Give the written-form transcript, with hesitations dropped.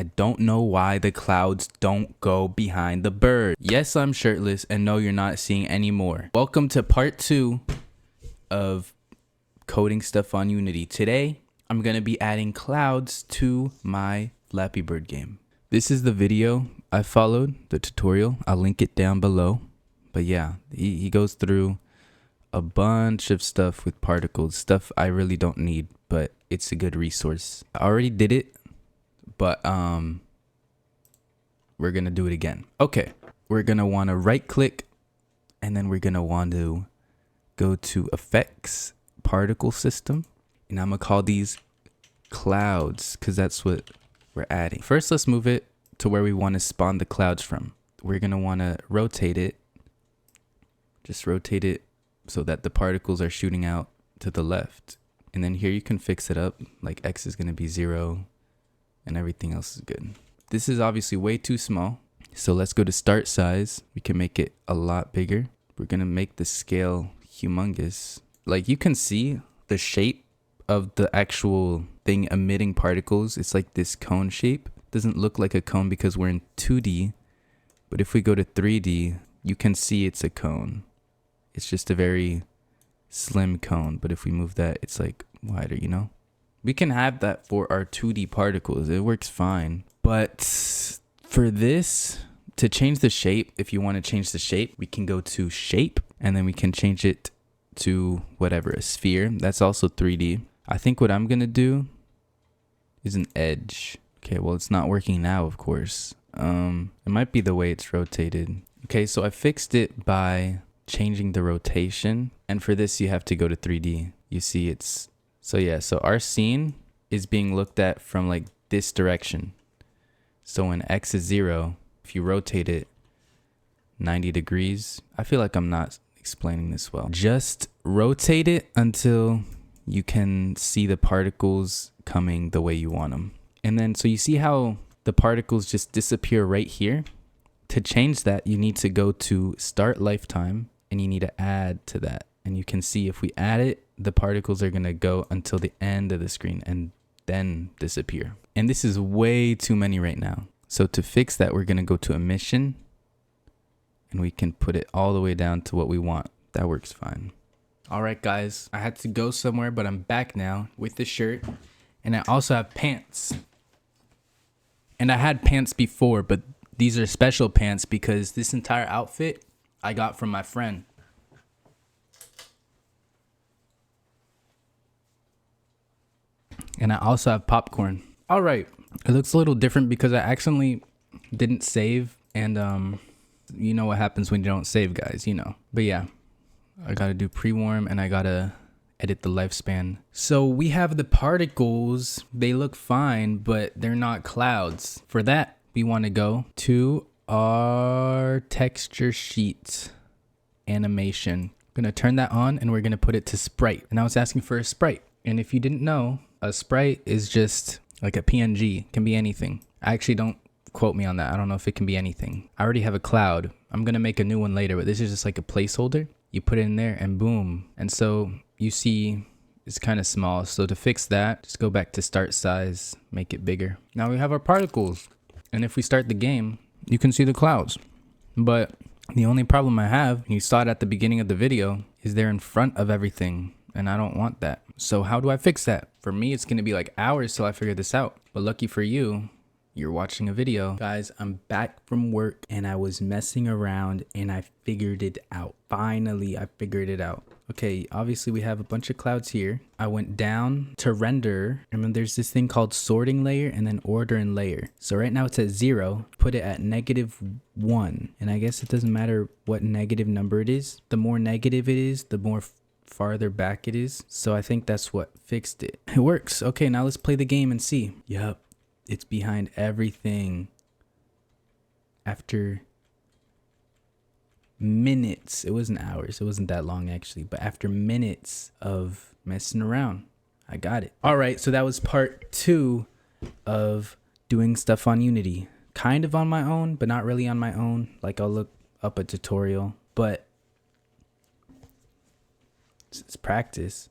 I don't know why the clouds don't go behind the bird. Yes, I'm shirtless, and no, you're not seeing any more. Welcome to part 2 of coding stuff on Unity. Today, I'm gonna be adding clouds to my Flappy Bird game. This is the video I followed, the tutorial. I'll link it down below. But yeah, he goes through a bunch of stuff with particles, stuff I really don't need, but it's a good resource. I already did it, but we're gonna do it again. Okay, we're gonna want to right click, and then we're gonna want to go to effects, particle system, and I'm gonna call these clouds because that's what we're adding. First, let's move it to where we want to spawn the clouds from. We're gonna want to rotate it, just rotate it so that the particles are shooting out to the left. And then here you can fix it up, like X is gonna be 0 and everything else is good. This is obviously way too small, so let's go to start size. We can make it a lot bigger. We're gonna make the scale humongous. Like you can see the shape of the actual thing emitting particles. It's like this cone shape. Doesn't look like a cone because we're in 2D, but if we go to 3D, you can see it's a cone. It's just a very slim cone, but if we move that, it's like wider, you know? We can have that for our 2D particles. It works fine. But for this, to change the shape, if you want to change the shape, we can go to shape, and then we can change it to whatever, a sphere. That's also 3D. I think what I'm going to do is an edge. Okay, well, it's not working now, of course. It might be the way it's rotated. Okay, so I fixed it by changing the rotation, and for this you have to go to 3D. You see it's so our scene is being looked at from like this direction. So when X is 0, if you rotate it 90 degrees, I feel like I'm not explaining this well. Just rotate it until you can see the particles coming the way you want them. And then so you see how the particles just disappear right here. To change that, you need to go to start lifetime, and you need to add to that. And you can see if we add it, the particles are gonna go until the end of the screen and then disappear. And this is way too many right now. So to fix that, we're gonna go to emission, and we can put it all the way down to what we want. That works fine. All right, guys, I had to go somewhere, but I'm back now with the shirt, and I also have pants. And I had pants before, but these are special pants because this entire outfit I got from my friend. And I also have popcorn. All right, it looks a little different because I accidentally didn't save, and you know what happens when you don't save, guys, you know. But yeah, I gotta do pre-warm, and I gotta edit the lifespan. So we have the particles. They look fine, but they're not clouds. For that, we want to go to our texture sheet animation. I'm gonna turn that on, and we're gonna put it to sprite. And now it's asking for a sprite. And if you didn't know, a sprite is just like a PNG. Can be anything. I actually don't quote me on that. I don't know if it can be anything. I already have a cloud. I'm gonna make a new one later, but this is just like a placeholder. You put it in there and boom. And so you see it's kind of small. So to fix that, just go back to start size, make it bigger. Now we have our particles. And if we start the game, you can see the clouds. But the only problem I have, and you saw it at the beginning of the video, is they're in front of everything. And I don't want that. So how do I fix that? For me, it's gonna be like hours till I figure this out. But lucky for you, you're watching a video. Guys, I'm back from work, and I was messing around, and I figured it out. Finally, I figured it out. Okay, obviously we have a bunch of clouds here. I went down to render, and then there's this thing called sorting layer and then order and layer. So right now it's at 0, put it at -1. And I guess it doesn't matter what negative number it is. The more negative it is, the more farther back it is. So I think that's what fixed it. It works. Okay, now let's play the game and see. Yup, it's behind everything. After minutes, it wasn't hours, it wasn't that long actually, but after minutes of messing around, I got it. All right, so that was part 2 of doing stuff on Unity. Kind of on my own, but not really on my own. Like I'll look up a tutorial, but it's practice.